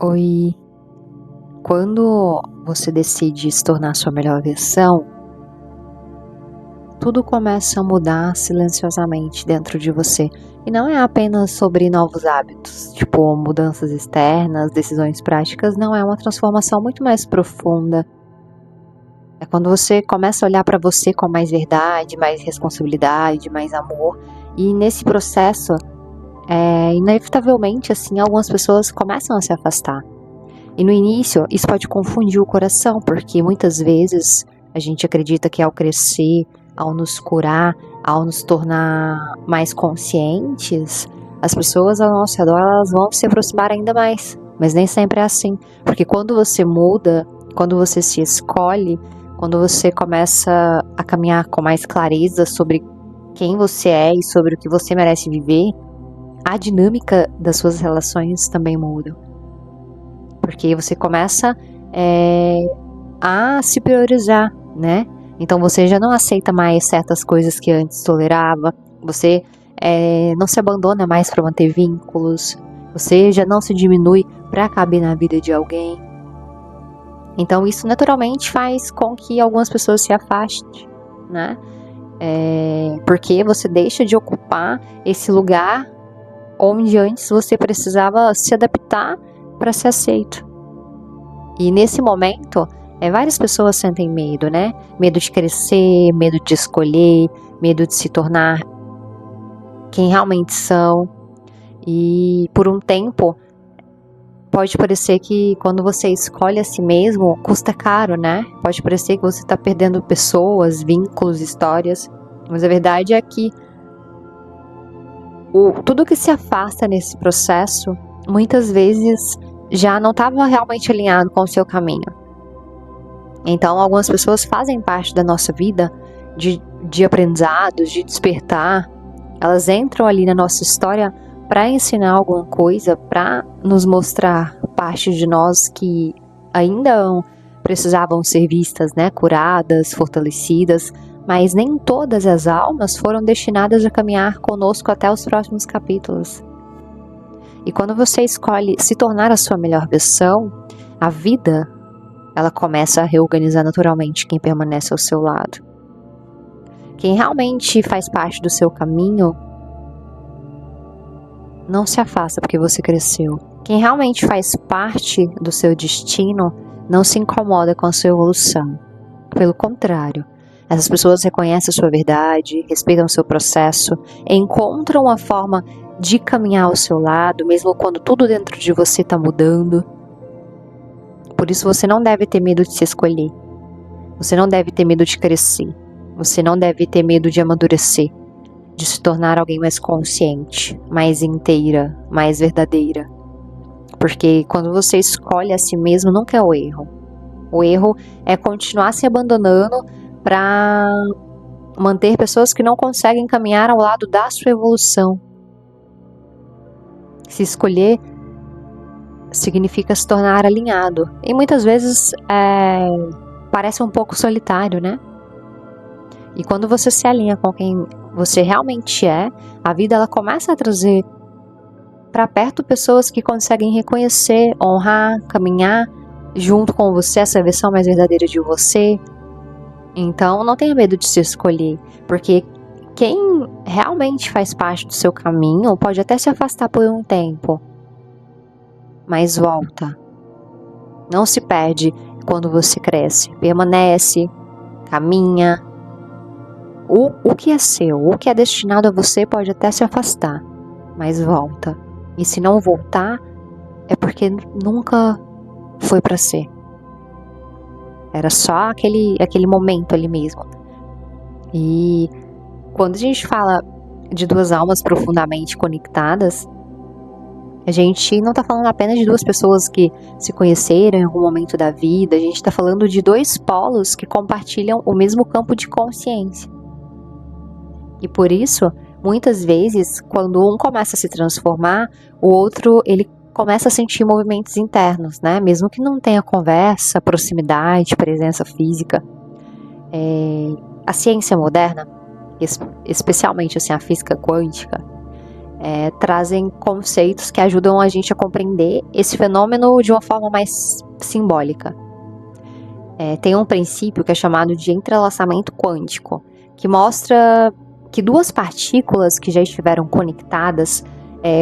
Oi, quando você decide se tornar sua melhor versão, tudo começa a mudar silenciosamente dentro de você. E não é apenas sobre novos hábitos, tipo mudanças externas, decisões práticas, não, é uma transformação muito mais profunda. É quando você começa a olhar para você com mais verdade, mais responsabilidade, mais amor. E nesse processo, inevitavelmente, assim, algumas pessoas começam a se afastar. E no início, isso pode confundir o coração, porque muitas vezes a gente acredita que ao crescer, ao nos curar, ao nos tornar mais conscientes, as pessoas ao nosso redor elas vão se aproximar ainda mais. Mas nem sempre é assim, porque quando você muda, quando você se escolhe, quando você começa a caminhar com mais clareza sobre quem você é e sobre o que você merece viver, a dinâmica das suas relações também muda. Porque você começa a se priorizar, né? Então você já não aceita mais certas coisas que antes tolerava, você não se abandona mais para manter vínculos, você já não se diminui para caber na vida de alguém. Então isso naturalmente faz com que algumas pessoas se afastem, né? Porque você deixa de ocupar esse lugar onde antes você precisava se adaptar para ser aceito. E nesse momento, várias pessoas sentem medo, né? Medo de crescer, medo de escolher, medo de se tornar quem realmente são. E por um tempo, pode parecer que quando você escolhe a si mesmo, custa caro, né? Pode parecer que você está perdendo pessoas, vínculos, histórias. Mas a verdade é que tudo que se afasta nesse processo, muitas vezes já não estava realmente alinhado com o seu caminho. Então, algumas pessoas fazem parte da nossa vida de aprendizados, de despertar. Elas entram ali na nossa história para ensinar alguma coisa, para nos mostrar partes de nós que ainda precisavam ser vistas, né, curadas, fortalecidas, mas nem todas as almas foram destinadas a caminhar conosco até os próximos capítulos. E quando você escolhe se tornar a sua melhor versão, a vida, ela começa a reorganizar naturalmente quem permanece ao seu lado. Quem realmente faz parte do seu caminho, não se afasta porque você cresceu. Quem realmente faz parte do seu destino, não se incomoda com a sua evolução. Pelo contrário, essas pessoas reconhecem a sua verdade, respeitam o seu processo, encontram uma forma de caminhar ao seu lado, mesmo quando tudo dentro de você está mudando. Por isso você não deve ter medo de se escolher. Você não deve ter medo de crescer. Você não deve ter medo de amadurecer, de se tornar alguém mais consciente, mais inteira, mais verdadeira. Porque quando você escolhe a si mesmo, nunca é o erro. O erro é continuar se abandonando para manter pessoas que não conseguem caminhar ao lado da sua evolução. Se escolher significa se tornar alinhado. E muitas vezes parece um pouco solitário, né? E quando você se alinha com quem você realmente é, a vida ela começa a trazer para perto pessoas que conseguem reconhecer, honrar, caminhar junto com você, essa versão mais verdadeira de você. Então não tenha medo de se escolher, porque quem realmente faz parte do seu caminho pode até se afastar por um tempo, mas volta. Não se perde quando você cresce, permanece, caminha. O que é seu, o que é destinado a você pode até se afastar, mas volta. E se não voltar, é porque nunca foi para ser. Era só aquele momento ali mesmo. E quando a gente fala de duas almas profundamente conectadas, a gente não está falando apenas de duas pessoas que se conheceram em algum momento da vida, a gente está falando de dois polos que compartilham o mesmo campo de consciência. E por isso, muitas vezes, quando um começa a se transformar, o outro ele começa a sentir movimentos internos, né? Mesmo que não tenha conversa, proximidade, presença física. A ciência moderna, especialmente assim, a física quântica, trazem conceitos que ajudam a gente a compreender esse fenômeno de uma forma mais simbólica. Tem um princípio que é chamado de entrelaçamento quântico, que mostra que duas partículas que já estiveram conectadas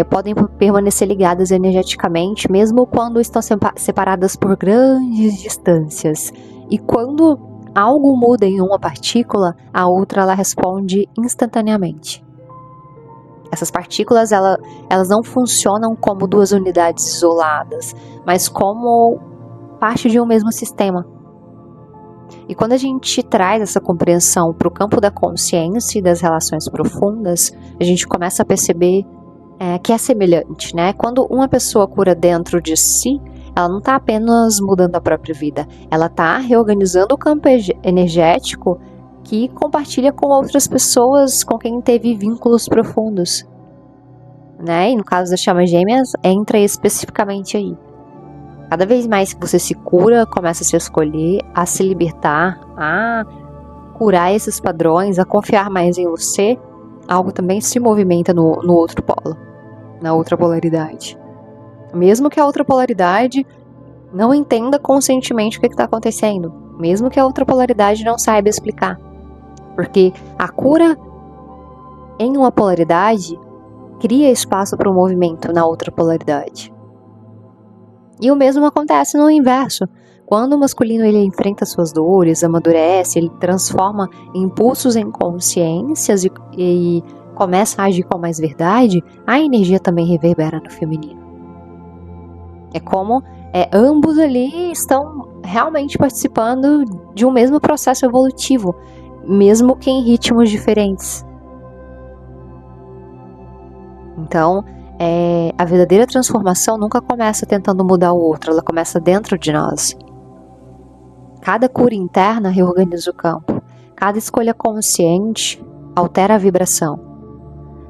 podem permanecer ligadas energeticamente, mesmo quando estão separadas por grandes distâncias. E quando algo muda em uma partícula, a outra ela responde instantaneamente. Essas partículas elas não funcionam como duas unidades isoladas, mas como parte de um mesmo sistema. E quando a gente traz essa compreensão para o campo da consciência e das relações profundas, a gente começa a perceber que é semelhante, né? Quando uma pessoa cura dentro de si, ela não está apenas mudando a própria vida, ela está reorganizando o campo energético que compartilha com outras pessoas com quem teve vínculos profundos, né? E no caso das chamas gêmeas, entra especificamente aí. Cada vez mais que você se cura, começa a se escolher, a se libertar, a curar esses padrões, a confiar mais em você, algo também se movimenta no outro polo, na outra polaridade. Mesmo que a outra polaridade não entenda conscientemente o que está acontecendo, mesmo que a outra polaridade não saiba explicar. Porque a cura em uma polaridade cria espaço para o movimento na outra polaridade. E o mesmo acontece no inverso. Quando o masculino ele enfrenta suas dores, amadurece, ele transforma impulsos em consciências e começa a agir com mais verdade, a energia também reverbera no feminino. É como ambos ali estão realmente participando de um mesmo processo evolutivo, mesmo que em ritmos diferentes. Então, a verdadeira transformação nunca começa tentando mudar o outro, ela começa dentro de nós. Cada cura interna reorganiza o campo. Cada escolha consciente altera a vibração.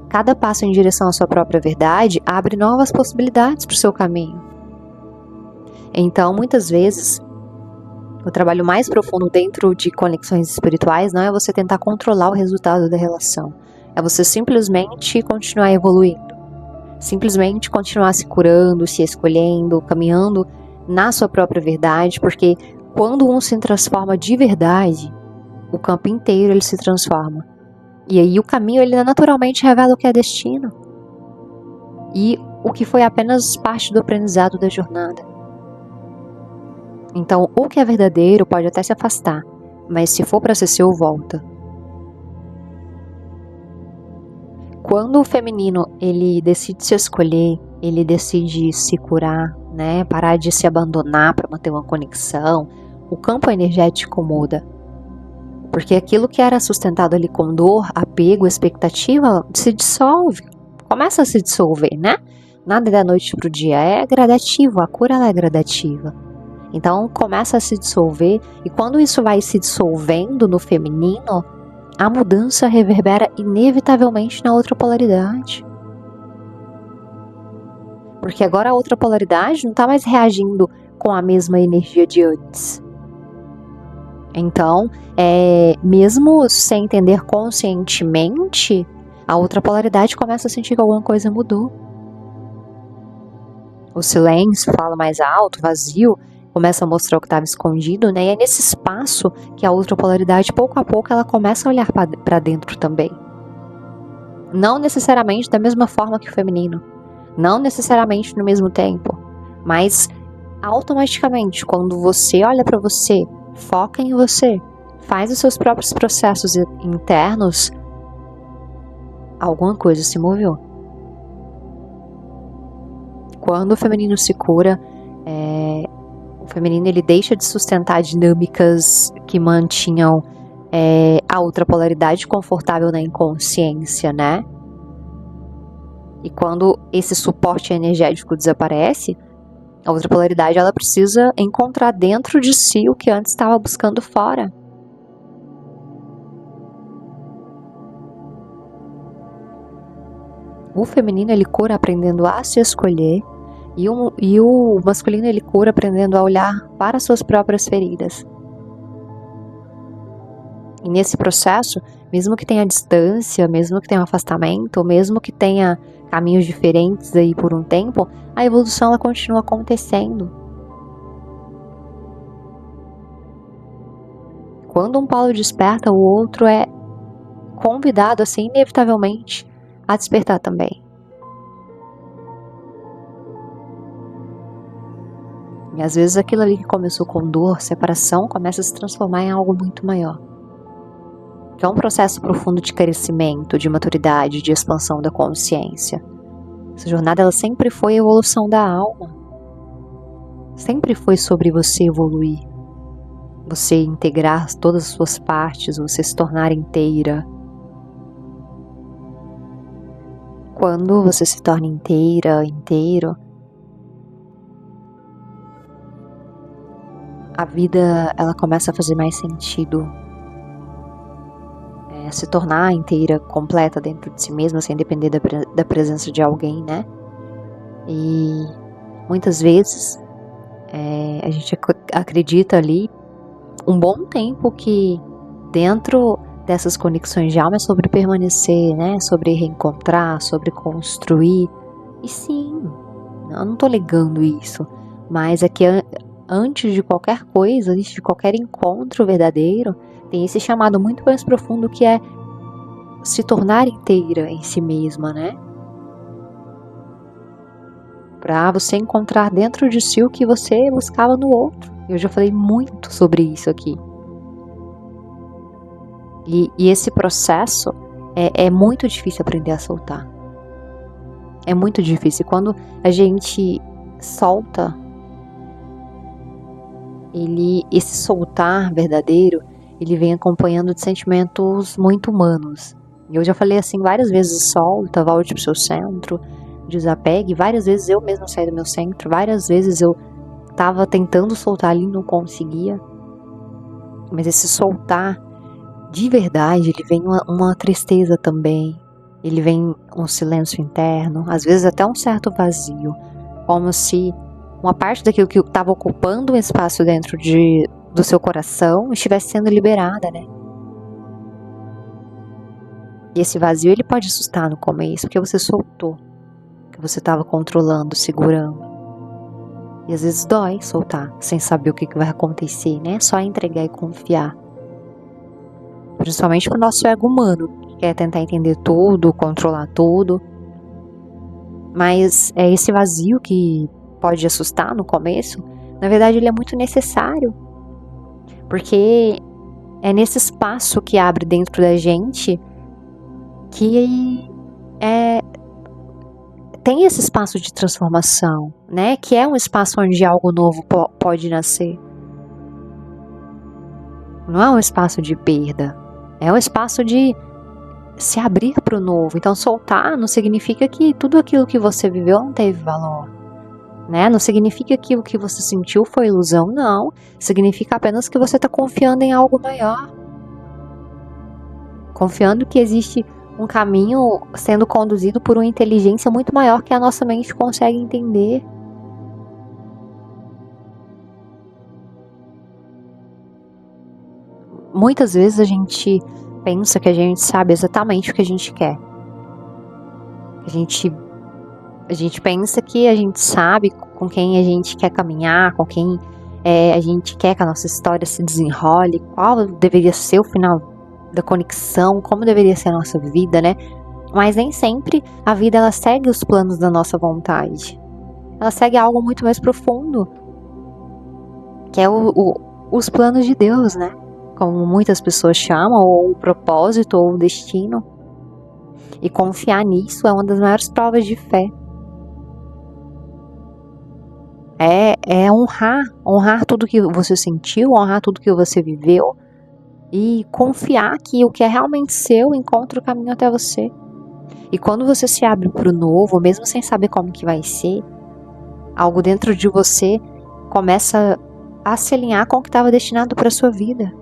Cada passo em direção à sua própria verdade abre novas possibilidades para o seu caminho. Então, muitas vezes, o trabalho mais profundo dentro de conexões espirituais não é você tentar controlar o resultado da relação. É você simplesmente continuar evoluindo. Simplesmente continuar se curando, se escolhendo, caminhando na sua própria verdade, porque quando um se transforma de verdade, o campo inteiro ele se transforma. E aí o caminho ele naturalmente revela o que é destino e o que foi apenas parte do aprendizado da jornada. Então, o que é verdadeiro pode até se afastar, mas se for para ser seu, volta. Quando o feminino ele decide se escolher, ele decide se curar, né, parar de se abandonar para manter uma conexão, o campo energético muda. Porque aquilo que era sustentado ali com dor, apego, expectativa, se dissolve. Começa a se dissolver, né? Nada da noite pro dia, é gradativo, a cura ela é gradativa. Então começa a se dissolver, e quando isso vai se dissolvendo no feminino, a mudança reverbera inevitavelmente na outra polaridade. Porque agora a outra polaridade não está mais reagindo com a mesma energia de antes. Então, mesmo sem entender conscientemente, a outra polaridade começa a sentir que alguma coisa mudou. O silêncio fala mais alto, vazio, começa a mostrar o que estava escondido, né? E é nesse espaço que a outra polaridade, pouco a pouco, ela começa a olhar para dentro também. Não necessariamente da mesma forma que o feminino, não necessariamente no mesmo tempo, mas automaticamente, quando você olha para você, foca em você, faz os seus próprios processos internos, alguma coisa se moveu. Quando o feminino se cura, o feminino ele deixa de sustentar dinâmicas que mantinham a outra polaridade confortável na inconsciência, né? E quando esse suporte energético desaparece, a outra polaridade ela precisa encontrar dentro de si o que antes estava buscando fora. O feminino ele cura aprendendo a se escolher, e o masculino ele cura aprendendo a olhar para suas próprias feridas. E nesse processo, mesmo que tenha distância, mesmo que tenha um afastamento, mesmo que tenha caminhos diferentes aí por um tempo, a evolução ela continua acontecendo. Quando um polo desperta, o outro é convidado, assim, inevitavelmente, a despertar também. E às vezes aquilo ali que começou com dor, separação, começa a se transformar em algo muito maior. Que é um processo profundo de crescimento, de maturidade, de expansão da consciência. Essa jornada ela sempre foi a evolução da alma. Sempre foi sobre você evoluir. Você integrar todas as suas partes, você se tornar inteira. Quando você se torna inteira, inteiro, a vida ela começa a fazer mais sentido. Se tornar inteira, completa dentro de si mesma, sem depender da presença de alguém, né? E muitas vezes a gente acredita ali um bom tempo que dentro dessas conexões de alma é sobre permanecer, né? Sobre reencontrar, sobre construir. E sim, eu não tô negando isso, mas é que antes de qualquer coisa, antes de qualquer encontro verdadeiro, tem esse chamado muito mais profundo que é se tornar inteira em si mesma, né? Para você encontrar dentro de si o que você buscava no outro. Eu já falei muito sobre isso aqui. E esse processo é muito difícil aprender a soltar. É muito difícil. Quando a gente solta, esse soltar verdadeiro, ele vem acompanhando de sentimentos muito humanos. Eu já falei assim várias vezes: solta, volte pro seu centro, desapegue. Várias vezes eu mesma saí do meu centro, várias vezes eu tava tentando soltar ali e não conseguia. Mas esse soltar de verdade, ele vem uma tristeza também, ele vem um silêncio interno, às vezes até um certo vazio, como se uma parte daquilo que estava ocupando um espaço dentro do seu coração estivesse sendo liberada, né? E esse vazio ele pode assustar no começo, porque você soltou, que você estava controlando, segurando. E às vezes dói soltar, sem saber o que vai acontecer, né? Só entregar e confiar. Principalmente para o nosso ego humano, que quer tentar entender tudo, controlar tudo. Mas é esse vazio que pode assustar no começo, na verdade ele é muito necessário. Porque é nesse espaço que abre dentro da gente que tem esse espaço de transformação, né? Que é um espaço onde algo novo pode nascer. Não é um espaço de perda, é um espaço de se abrir para o novo. Então soltar não significa que tudo aquilo que você viveu não teve valor, né? Não significa que o que você sentiu foi ilusão, não. Significa apenas que você está confiando em algo maior. Confiando que existe um caminho sendo conduzido por uma inteligência muito maior que a nossa mente consegue entender. Muitas vezes a gente pensa que a gente sabe exatamente o que a gente quer. A gente pensa que a gente sabe com quem a gente quer caminhar, com quem a gente quer que a nossa história se desenrole, qual deveria ser o final da conexão, como deveria ser a nossa vida, né? Mas nem sempre a vida ela segue os planos da nossa vontade. Ela segue algo muito mais profundo, que é os planos de Deus, né? Como muitas pessoas chamam, ou o propósito, ou o destino. E confiar nisso é uma das maiores provas de fé. É honrar tudo que você sentiu, honrar tudo que você viveu e confiar que o que é realmente seu encontra o caminho até você. E quando você se abre para o novo, mesmo sem saber como que vai ser, algo dentro de você começa a se alinhar com o que estava destinado para a sua vida.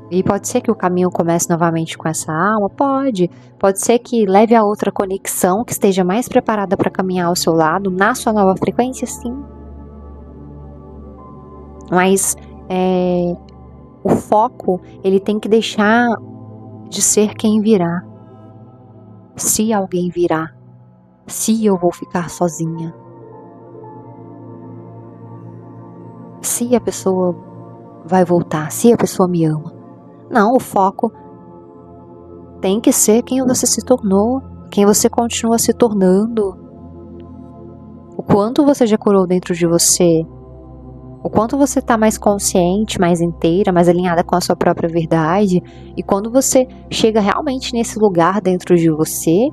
E pode ser que o caminho comece novamente com essa alma? Pode ser que leve a outra conexão que esteja mais preparada para caminhar ao seu lado, na sua nova frequência, sim. Mas O foco, ele tem que deixar de ser quem virá. Se alguém virá, se eu vou ficar sozinha, se a pessoa vai voltar, se a pessoa me ama. Não, o foco tem que ser quem você se tornou, quem você continua se tornando. O quanto você já curou dentro de você, o quanto você está mais consciente, mais inteira, mais alinhada com a sua própria verdade. E quando você chega realmente nesse lugar dentro de você,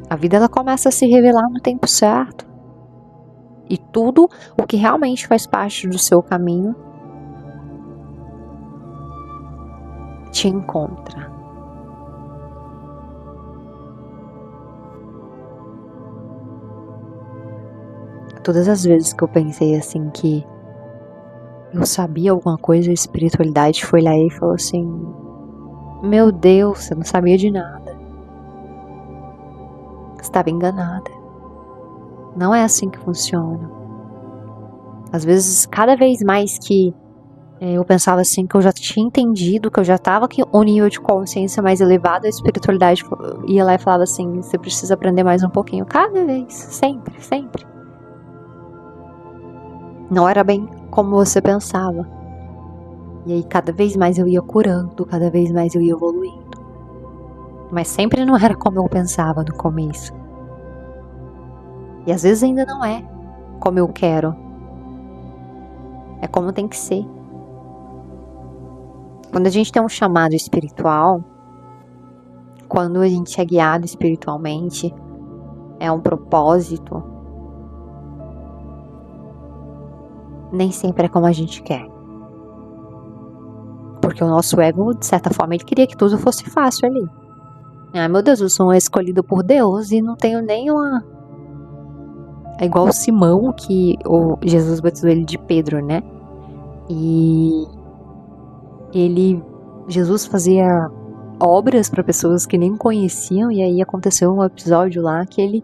a vida ela começa a se revelar no tempo certo. E tudo o que realmente faz parte do seu caminho te encontra. Todas as vezes que eu pensei assim que eu sabia alguma coisa, a espiritualidade foi lá e falou assim: meu Deus, você não sabia de nada. Você estava enganada. Não é assim que funciona. Às vezes, cada vez mais que eu pensava assim, que eu já tinha entendido, que eu já estava com um nível de consciência mais elevado, a espiritualidade ia lá e falava assim: você precisa aprender mais um pouquinho. Cada vez, sempre, sempre. Não era bem como você pensava. E aí cada vez mais eu ia curando, cada vez mais eu ia evoluindo. Mas sempre não era como eu pensava no começo. E às vezes ainda não é como eu quero. É como tem que ser. Quando a gente tem um chamado espiritual, quando a gente é guiado espiritualmente, é um propósito, nem sempre é como a gente quer. Porque o nosso ego, de certa forma, ele queria que tudo fosse fácil ali. Ai, meu Deus, eu sou escolhida por Deus e não tenho nenhuma... É igual o Simão, que Jesus batizou ele de Pedro, né? E Jesus fazia obras para pessoas que nem conheciam, e aí aconteceu um episódio lá que ele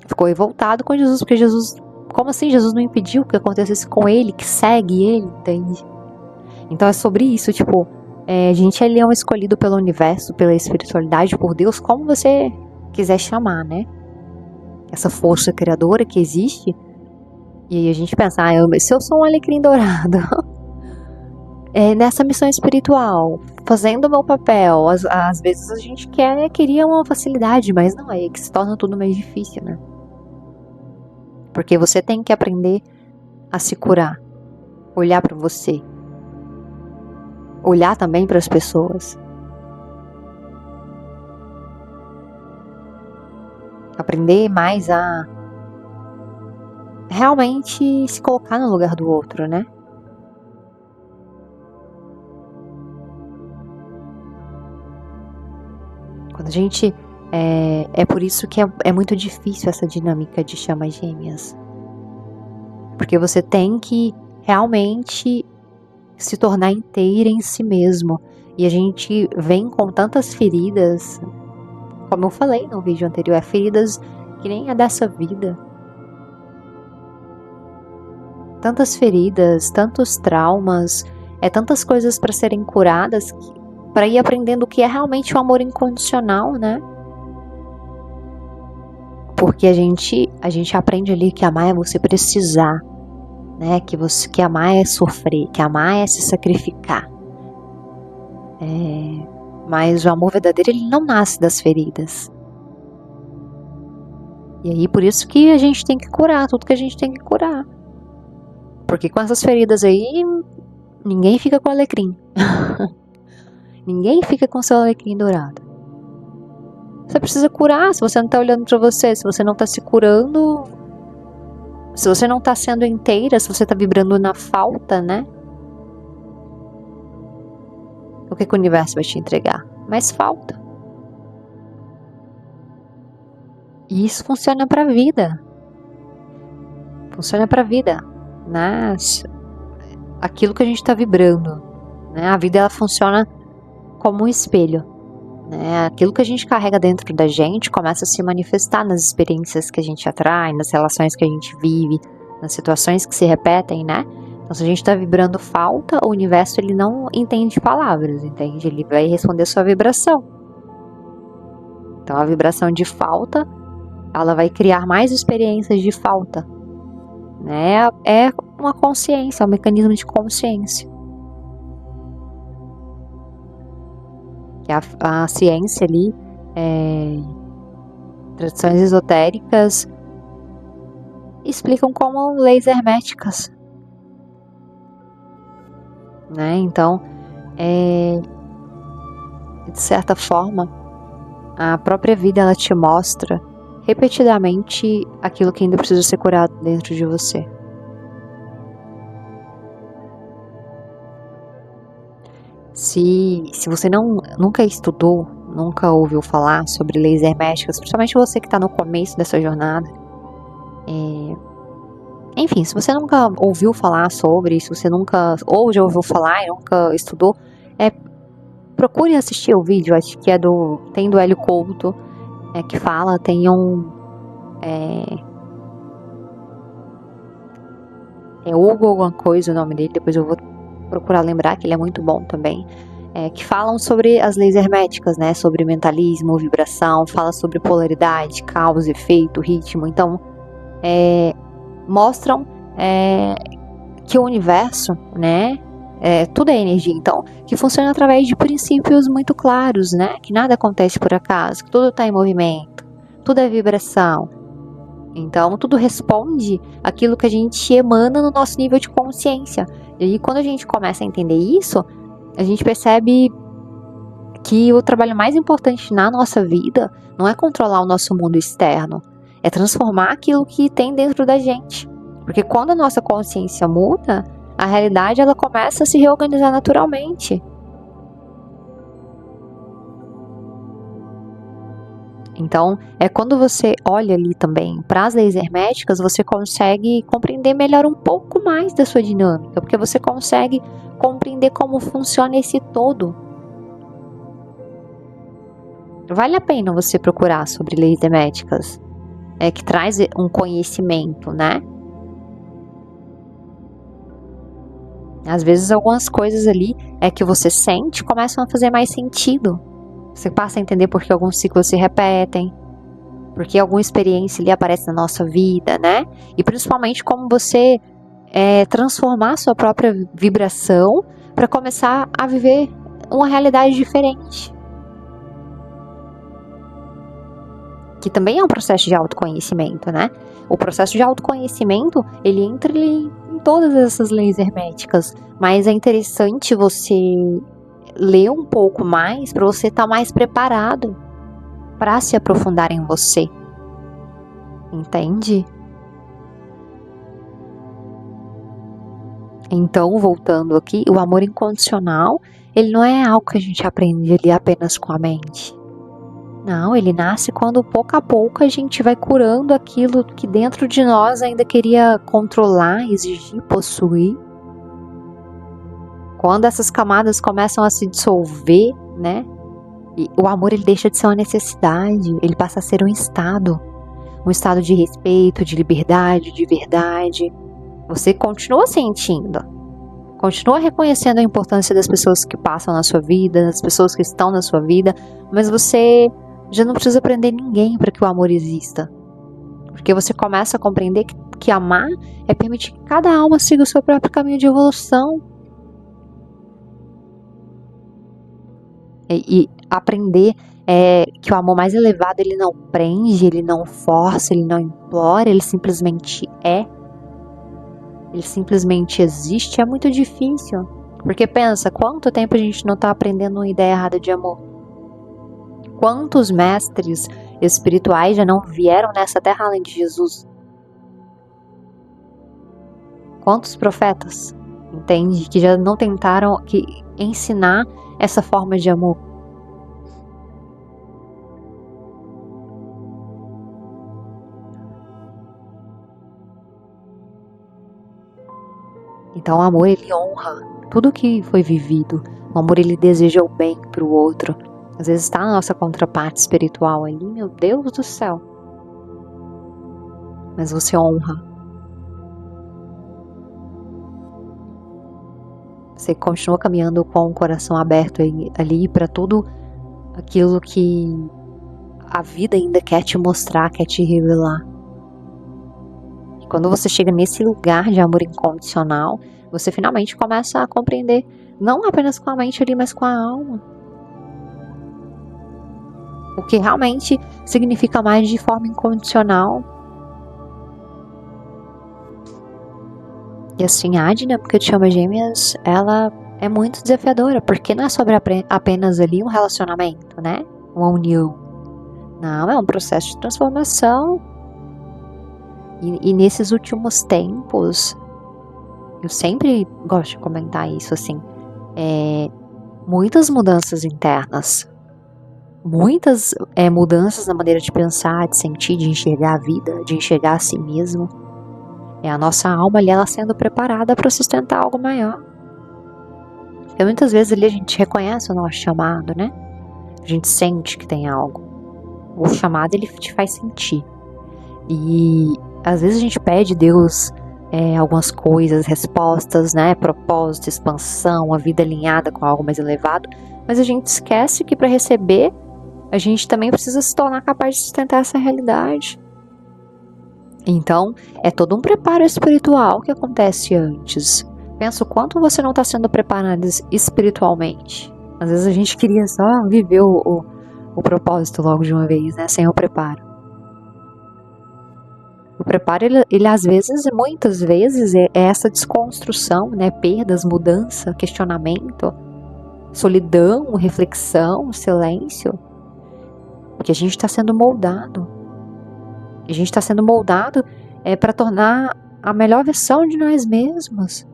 ficou revoltado com Jesus, porque Jesus, como assim Jesus não impediu que acontecesse com ele, que segue ele, entende? Então é sobre isso, tipo, a gente ali é um escolhido pelo universo, pela espiritualidade, por Deus, como você quiser chamar, né? Essa força criadora que existe. E aí a gente pensa, se eu sou um alecrim dourado, nessa missão espiritual, fazendo o meu papel, às vezes a gente queria uma facilidade, mas não, é que se torna tudo mais difícil, né? Porque você tem que aprender a se curar, olhar para você, olhar também para as pessoas, aprender mais a realmente se colocar no lugar do outro, né? Quando a gente... É por isso que é muito difícil essa dinâmica de chamas gêmeas. Porque você tem que realmente se tornar inteira em si mesmo. E a gente vem com tantas feridas, como eu falei no vídeo anterior, feridas que nem a dessa vida. Tantas feridas, tantos traumas, tantas coisas para serem curadas, para ir aprendendo o que é realmente o amor incondicional, né? Porque a gente aprende ali que amar é você precisar, né? Que amar é sofrer, que amar é se sacrificar. Mas o amor verdadeiro, ele não nasce das feridas. E aí por isso que a gente tem que curar tudo que a gente tem que curar. Porque com essas feridas aí, ninguém fica com alecrim. Ninguém fica com seu alecrim dourado. Você precisa curar. Se você não tá olhando pra você, se você não tá se curando, se você não tá sendo inteira, se você tá vibrando na falta, né? O que o universo vai te entregar? Mais falta. E isso funciona pra vida. Funciona pra vida. Aquilo que a gente tá vibrando, né? A vida, ela funciona como um espelho, né? Aquilo que a gente carrega dentro da gente começa a se manifestar nas experiências que a gente atrai, nas relações que a gente vive, nas situações que se repetem, né? Então, se a gente está vibrando falta, o universo ele não entende palavras, entende? Ele vai responder sua vibração. Então, a vibração de falta, ela vai criar mais experiências de falta, né? É uma consciência, é um mecanismo de consciência. Que a ciência ali, tradições esotéricas, explicam como leis herméticas, né? Então, de certa forma, a própria vida ela te mostra repetidamente aquilo que ainda precisa ser curado dentro de você. Se você nunca estudou, nunca ouviu falar sobre leis herméticas, principalmente você que está no começo dessa jornada, enfim, se você nunca ouviu falar sobre, se você nunca, ou já ouviu falar e nunca estudou, procure assistir o vídeo, acho que tem do Hélio Couto, que fala, tem Hugo alguma coisa o nome dele, depois eu vou procurar lembrar, que ele é muito bom também, que falam sobre as leis herméticas, né, sobre mentalismo, vibração, fala sobre polaridade, causa, efeito, ritmo, então mostram que o universo, né, tudo é energia, então, que funciona através de princípios muito claros, né, que nada acontece por acaso, que tudo está em movimento, tudo é vibração. Então, tudo responde aquilo que a gente emana no nosso nível de consciência. E aí, quando a gente começa a entender isso, a gente percebe que o trabalho mais importante na nossa vida não é controlar o nosso mundo externo, é transformar aquilo que tem dentro da gente. Porque quando a nossa consciência muda, a realidade ela começa a se reorganizar naturalmente. Então, quando você olha ali também para as leis herméticas, você consegue compreender melhor um pouco mais da sua dinâmica, porque você consegue compreender como funciona esse todo. Vale a pena você procurar sobre leis herméticas, que traz um conhecimento, né? Às vezes algumas coisas ali que você sente começam a fazer mais sentido. Você passa a entender por que alguns ciclos se repetem, porque alguma experiência ali aparece na nossa vida, né? E principalmente como você transformar a sua própria vibração para começar a viver uma realidade diferente. Que também é um processo de autoconhecimento, né? O processo de autoconhecimento, ele entra em todas essas leis herméticas, mas é interessante você ler um pouco mais para você estar mais preparado para se aprofundar em você. Entende? Então, voltando aqui, o amor incondicional, ele não é algo que a gente aprende ali apenas com a mente. Não, ele nasce quando pouco a pouco a gente vai curando aquilo que dentro de nós ainda queria controlar, exigir, possuir. Quando essas camadas começam a se dissolver, né? E o amor ele deixa de ser uma necessidade, ele passa a ser um estado de respeito, de liberdade, de verdade. Você continua sentindo, continua reconhecendo a importância das pessoas que passam na sua vida, das pessoas que estão na sua vida, mas você já não precisa prender ninguém para que o amor exista. Porque você começa a compreender que amar é permitir que cada alma siga o seu próprio caminho de evolução. E aprender que o amor mais elevado, ele não prende, ele não força, ele não implora, ele simplesmente é. Ele simplesmente existe, é muito difícil. Porque pensa, quanto tempo a gente não está aprendendo uma ideia errada de amor? Quantos mestres espirituais já não vieram nessa terra além de Jesus? Quantos profetas, entende? Que já não tentaram ensinar essa forma de amor. Então o amor ele honra tudo que foi vivido. O amor ele deseja o bem para o outro. Às vezes está na nossa contraparte espiritual ali, meu Deus do céu. Mas você honra. Você continua caminhando com o coração aberto ali para tudo aquilo que a vida ainda quer te mostrar, quer te revelar. E quando você chega nesse lugar de amor incondicional, você finalmente começa a compreender, não apenas com a mente ali, mas com a alma, o que realmente significa mais de forma incondicional. E assim, a dinâmica de chama gêmeas, ela é muito desafiadora, porque não é sobre apenas ali um relacionamento, né? Uma união. Não, é um processo de transformação. E nesses últimos tempos, eu sempre gosto de comentar isso, assim, muitas mudanças internas, muitas mudanças na maneira de pensar, de sentir, de enxergar a vida, de enxergar a si mesmo. É a nossa alma ali, ela sendo preparada para sustentar algo maior. E muitas vezes ali a gente reconhece o nosso chamado, né? A gente sente que tem algo. O chamado, ele te faz sentir. E às vezes a gente pede a Deus algumas coisas, respostas, né? Propósito, expansão, a vida alinhada com algo mais elevado. Mas a gente esquece que para receber, a gente também precisa se tornar capaz de sustentar essa realidade. Então, é todo um preparo espiritual que acontece antes. Pensa o quanto você não está sendo preparado espiritualmente. Às vezes a gente queria só viver o propósito logo de uma vez, né? Sem o preparo. O preparo, ele às vezes, muitas vezes, é essa desconstrução, né? Perdas, mudança, questionamento, solidão, reflexão, silêncio. Porque a gente está sendo moldado. A gente está sendo moldado para tornar a melhor versão de nós mesmos.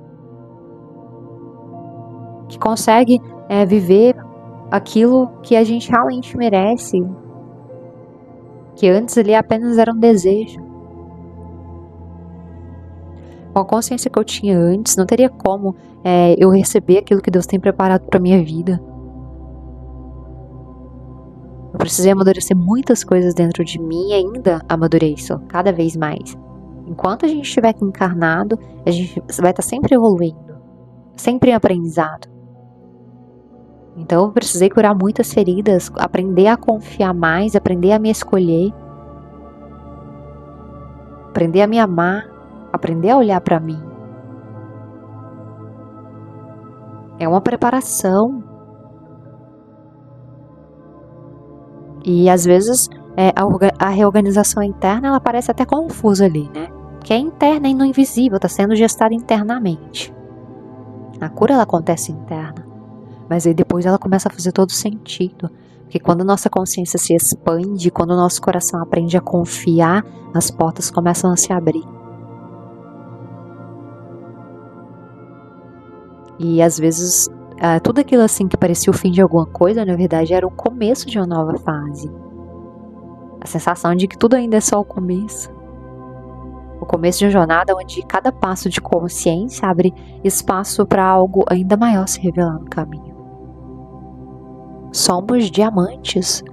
Que consegue viver aquilo que a gente realmente merece. Que antes ali apenas era um desejo. Com a consciência que eu tinha antes, não teria como eu receber aquilo que Deus tem preparado para minha vida. Eu precisei amadurecer muitas coisas dentro de mim e ainda amadureço cada vez mais. Enquanto a gente estiver aqui encarnado, a gente vai estar sempre evoluindo, sempre em aprendizado. Então eu precisei curar muitas feridas, aprender a confiar mais, aprender a me escolher, aprender a me amar, aprender a olhar para mim. É uma preparação. E às vezes a reorganização interna, ela parece até confusa ali, né? Porque é interna e no invisível, está sendo gestada internamente. A cura, ela acontece interna. Mas aí depois ela começa a fazer todo sentido. Porque quando a nossa consciência se expande, quando o nosso coração aprende a confiar, as portas começam a se abrir. E às vezes, tudo aquilo assim que parecia o fim de alguma coisa, na verdade era o começo de uma nova fase. A sensação de que tudo ainda é só o começo. O começo de uma jornada onde cada passo de consciência abre espaço para algo ainda maior se revelar no caminho. Somos diamantes.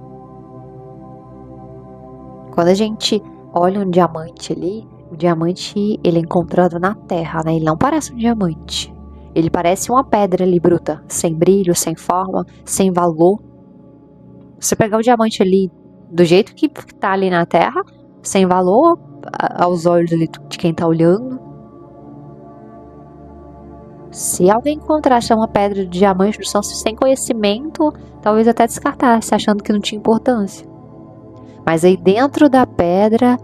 Quando a gente olha um diamante ali, o diamante, ele é encontrado na terra, né? Ele não parece um diamante. Ele parece uma pedra ali bruta, sem brilho, sem forma, sem valor. Você pegar o diamante ali do jeito que tá ali na terra, sem valor aos olhos ali de quem tá olhando. Se alguém encontrasse uma pedra de diamante no chão sem conhecimento, talvez até descartasse, achando que não tinha importância. Mas aí dentro da pedra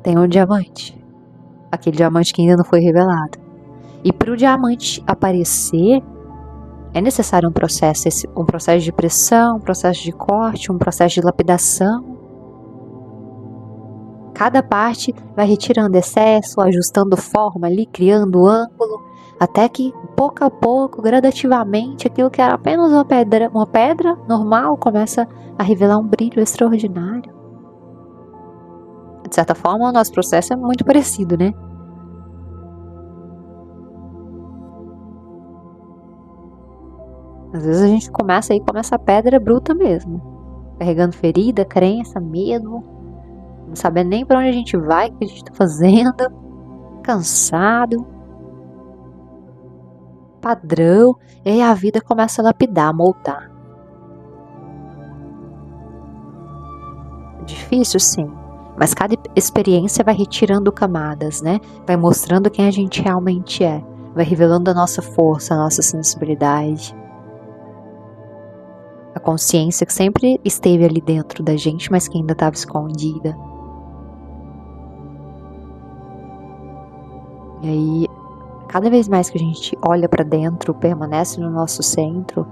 tem um diamante. Aquele diamante que ainda não foi revelado. E para o diamante aparecer, é necessário um processo de pressão, um processo de corte, um processo de lapidação. Cada parte vai retirando excesso, ajustando forma ali, criando ângulo, até que pouco a pouco, gradativamente, aquilo que era apenas uma pedra normal começa a revelar um brilho extraordinário. De certa forma, o nosso processo é muito parecido, né? Às vezes a gente começa a pedra bruta mesmo, carregando ferida, crença, medo, não sabendo nem para onde a gente vai, o que a gente está fazendo, cansado. padrão, e aí a vida começa a lapidar, a moldar. Difícil, sim, mas cada experiência vai retirando camadas, né? Vai mostrando quem a gente realmente é, vai revelando a nossa força, a nossa sensibilidade, a consciência que sempre esteve ali dentro da gente, mas que ainda estava escondida. E aí, cada vez mais que a gente olha para dentro, permanece no nosso centro,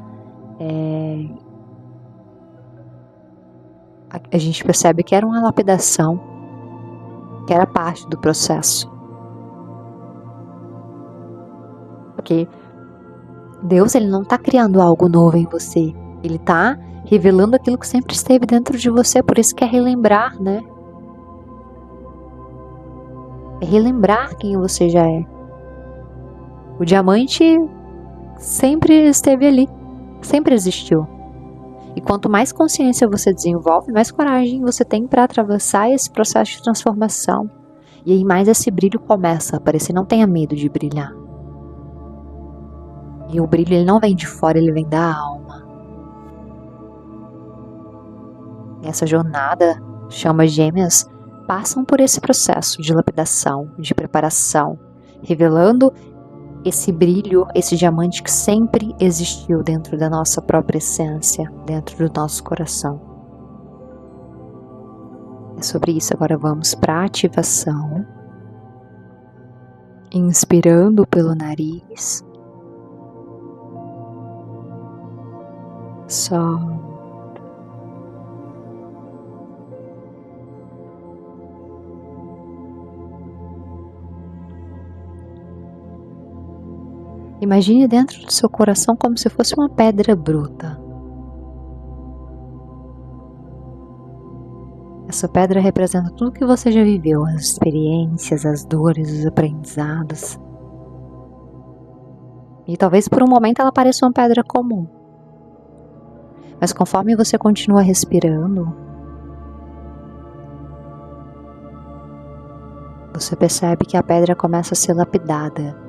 a gente percebe que era uma lapidação, que era parte do processo. Porque Deus, ele não está criando algo novo em você, ele está revelando aquilo que sempre esteve dentro de você, por isso que é relembrar, né? É relembrar quem você já é. O diamante sempre esteve ali, sempre existiu. E quanto mais consciência você desenvolve, mais coragem você tem para atravessar esse processo de transformação. E aí mais esse brilho começa a aparecer. Não tenha medo de brilhar. E o brilho, ele não vem de fora, ele vem da alma. E essa jornada, chamas gêmeas, passam por esse processo de lapidação, de preparação, revelando esse brilho, esse diamante que sempre existiu dentro da nossa própria essência, dentro do nosso coração. É sobre isso. Agora vamos para a ativação. Inspirando pelo nariz. Solta. Imagine dentro do seu coração como se fosse uma pedra bruta. Essa pedra representa tudo que você já viveu, as experiências, as dores, os aprendizados. E talvez por um momento ela pareça uma pedra comum. Mas conforme você continua respirando, você percebe que a pedra começa a ser lapidada.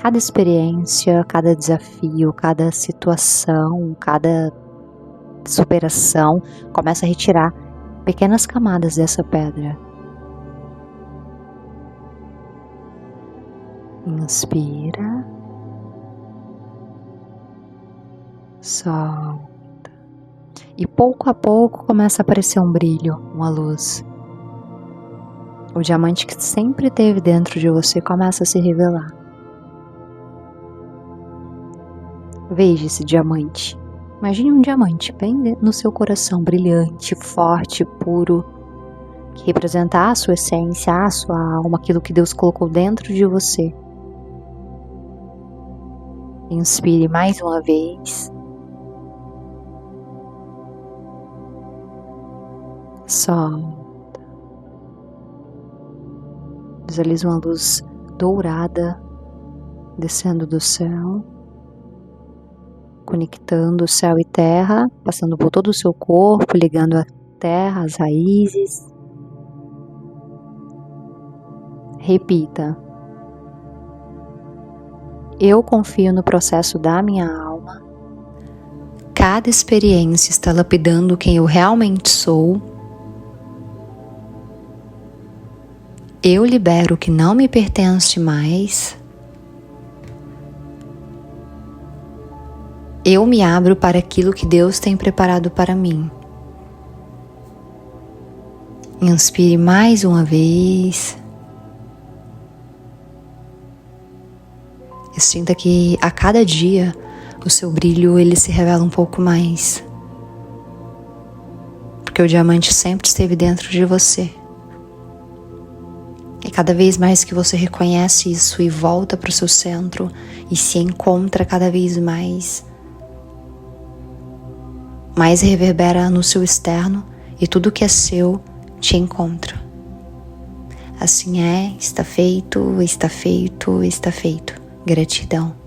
Cada experiência, cada desafio, cada situação, cada superação começa a retirar pequenas camadas dessa pedra. Inspira. Solta. E pouco a pouco começa a aparecer um brilho, uma luz. O diamante que sempre teve dentro de você começa a se revelar. Veja esse diamante. Imagine um diamante bem no seu coração, brilhante, forte, puro, que representa a sua essência, a sua alma, aquilo que Deus colocou dentro de você. Inspire mais uma vez. Solta. Visualize uma luz dourada descendo do céu, conectando céu e terra, passando por todo o seu corpo, ligando a terra, as raízes. Repita: eu confio no processo da minha alma. Cada experiência está lapidando quem eu realmente sou. Eu libero o que não me pertence mais. Eu me abro para aquilo que Deus tem preparado para mim. Inspire mais uma vez. E sinta que a cada dia o seu brilho ele se revela um pouco mais. Porque o diamante sempre esteve dentro de você. E cada vez mais que você reconhece isso e volta para o seu centro e se encontra cada vez mais reverbera no seu externo e tudo que é seu te encontra. Assim é, está feito, está feito, está feito. Gratidão.